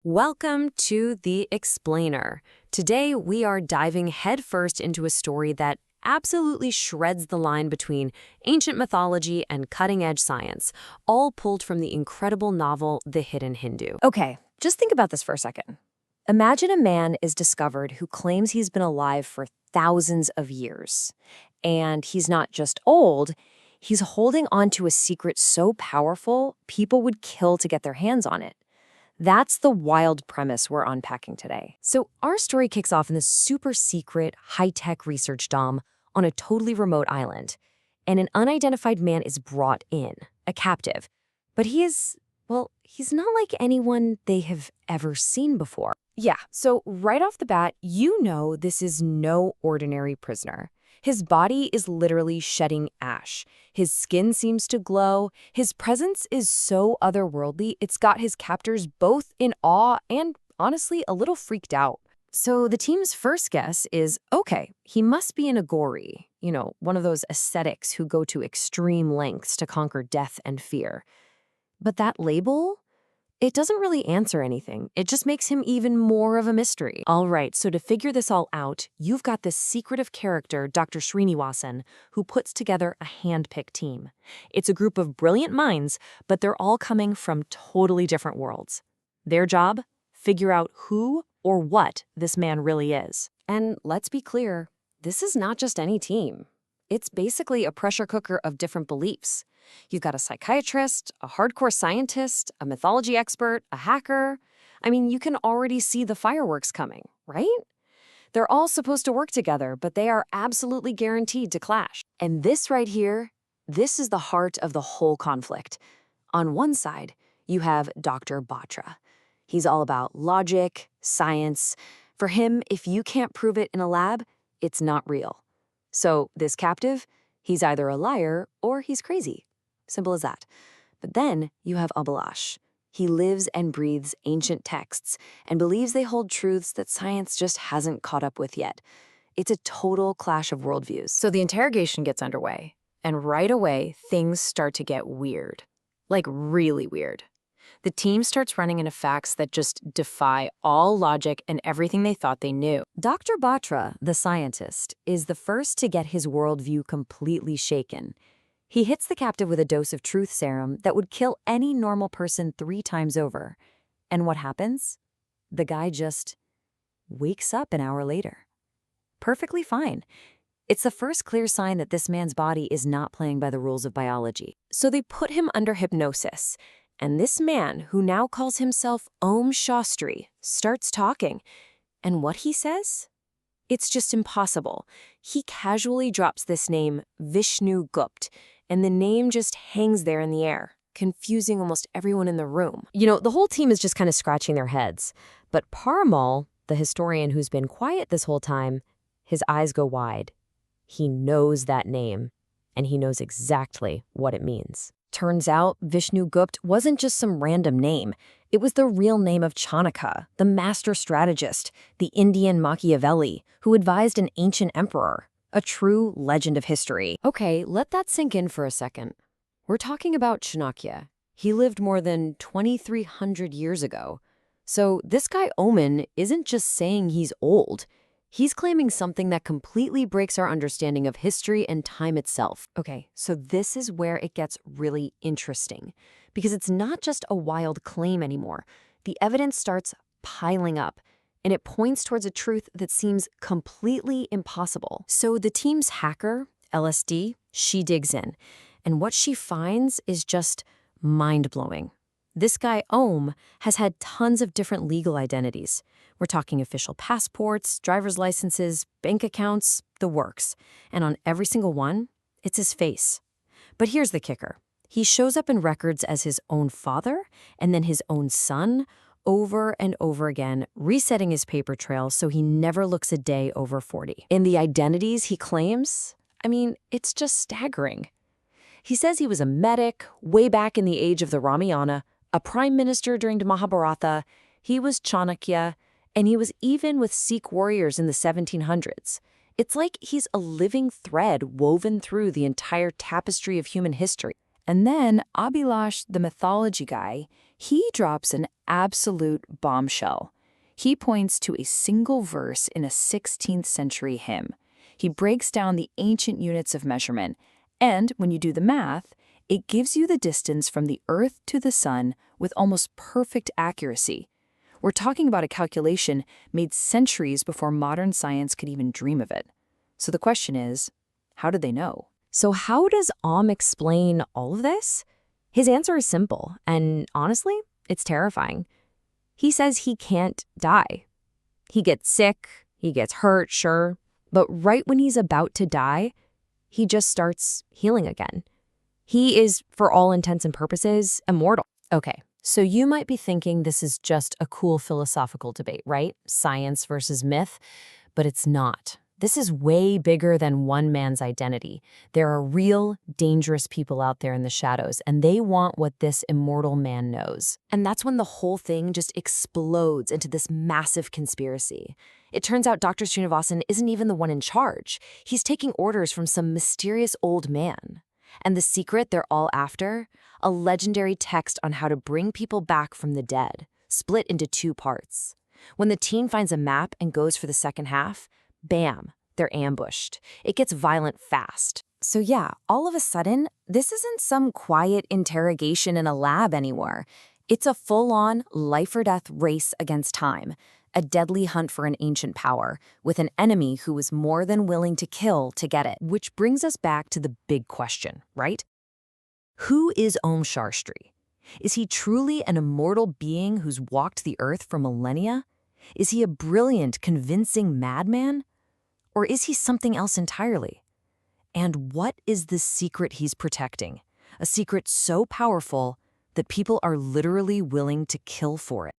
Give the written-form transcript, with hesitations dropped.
Welcome to The Explainer. Today, we are diving headfirst into a story that absolutely shreds the line between ancient mythology and cutting-edge science, all pulled from the incredible novel The Hidden Hindu. Okay, just think about this for a second. Imagine a man is discovered who claims he's been alive for thousands of years. And he's not just old, he's holding on to a secret so powerful, people would kill to get their hands on it. That's the wild premise we're unpacking today. So our story kicks off in this super secret, high-tech research dome on a totally remote island. And an unidentified man is brought in, a captive. But he's not like anyone they have ever seen before. Yeah, so right off the bat, you know this is no ordinary prisoner. His body is literally shedding ash. His skin seems to glow. His presence is so otherworldly, it's got his captors both in awe and, honestly, a little freaked out. So the team's first guess is, okay, he must be an Aghori, one of those ascetics who go to extreme lengths to conquer death and fear. But that label? It doesn't really answer anything. It just makes him even more of a mystery. All right, so to figure this all out, you've got this secretive character, Dr. Srinivasan, who puts together a hand-picked team. It's a group of brilliant minds, but they're all coming from totally different worlds. Their job? Figure out who or what this man really is. And let's be clear, this is not just any team. It's basically a pressure cooker of different beliefs. You've got a psychiatrist, a hardcore scientist, a mythology expert, a hacker. I mean, you can already see the fireworks coming, right? They're all supposed to work together, but they are absolutely guaranteed to clash. And this right here, this is the heart of the whole conflict. On one side, you have Dr. Batra. He's all about logic, science. For him, if you can't prove it in a lab, it's not real. So this captive, he's either a liar or he's crazy. Simple as that. But then you have Abhilash. He lives and breathes ancient texts and believes they hold truths that science just hasn't caught up with yet. It's a total clash of worldviews. So the interrogation gets underway, and right away, things start to get weird. Like really weird. The team starts running into facts that just defy all logic and everything they thought they knew. Dr. Batra, the scientist, is the first to get his worldview completely shaken. He hits the captive with a dose of truth serum that would kill any normal person 3 times over. And what happens? The guy just wakes up an hour later. Perfectly fine. It's the first clear sign that this man's body is not playing by the rules of biology. So they put him under hypnosis. And this man, who now calls himself Om Shastri, starts talking. And what he says? It's just impossible. He casually drops this name, Vishnu Gupt, and the name just hangs there in the air, confusing almost everyone in the room. The whole team is just kind of scratching their heads. But Parimal, the historian who's been quiet this whole time, his eyes go wide. He knows that name, and he knows exactly what it means. Turns out, Vishnu Gupt wasn't just some random name. It was the real name of Chanakya, the master strategist, the Indian Machiavelli, who advised an ancient emperor, a true legend of history. Okay, let that sink in for a second. We're talking about Chanakya. He lived more than 2,300 years ago. So this guy Omen isn't just saying he's old. He's claiming something that completely breaks our understanding of history and time itself. Okay, so this is where it gets really interesting, because it's not just a wild claim anymore. The evidence starts piling up, and it points towards a truth that seems completely impossible. So the team's hacker, LSD, she digs in, and what she finds is just mind-blowing. This guy, Om, has had tons of different legal identities. We're talking official passports, driver's licenses, bank accounts, the works. And on every single one, it's his face. But here's the kicker. He shows up in records as his own father and then his own son over and over again, resetting his paper trail so he never looks a day over 40. In the identities he claims, it's just staggering. He says he was a medic way back in the age of the Ramayana, a prime minister during the Mahabharata, he was Chanakya, and he was even with Sikh warriors in the 1700s. It's like he's a living thread woven through the entire tapestry of human history. And then Abhilash, the mythology guy, He drops an absolute bombshell. He points to a single verse in a 16th century hymn. He breaks down the ancient units of measurement, and when you do the math, it gives you the distance from the Earth to the Sun with almost perfect accuracy. We're talking about a calculation made centuries before modern science could even dream of it. So the question is, how did they know? So how does Om explain all of this? His answer is simple, and honestly, it's terrifying. He says he can't die. He gets sick, he gets hurt, sure, but right when he's about to die, he just starts healing again. He is, for all intents and purposes, immortal. Okay, so you might be thinking this is just a cool philosophical debate, right? Science versus myth, but it's not. This is way bigger than one man's identity. There are real, dangerous people out there in the shadows, and they want what this immortal man knows. And that's when the whole thing just explodes into this massive conspiracy. It turns out Dr. Srinivasan isn't even the one in charge. He's taking orders from some mysterious old man. And the secret they're all after? A legendary text on how to bring people back from the dead, split into 2 parts. When the team finds a map and goes for the second half, bam, they're ambushed. It gets violent fast. So yeah, all of a sudden, this isn't some quiet interrogation in a lab anymore. It's a full-on life-or-death race against time, a deadly hunt for an ancient power, with an enemy who is more than willing to kill to get it. Which brings us back to the big question, right? Who is Om Shastri? Is he truly an immortal being who's walked the earth for millennia? Is he a brilliant, convincing madman? Or is he something else entirely? And what is the secret he's protecting? A secret so powerful that people are literally willing to kill for it.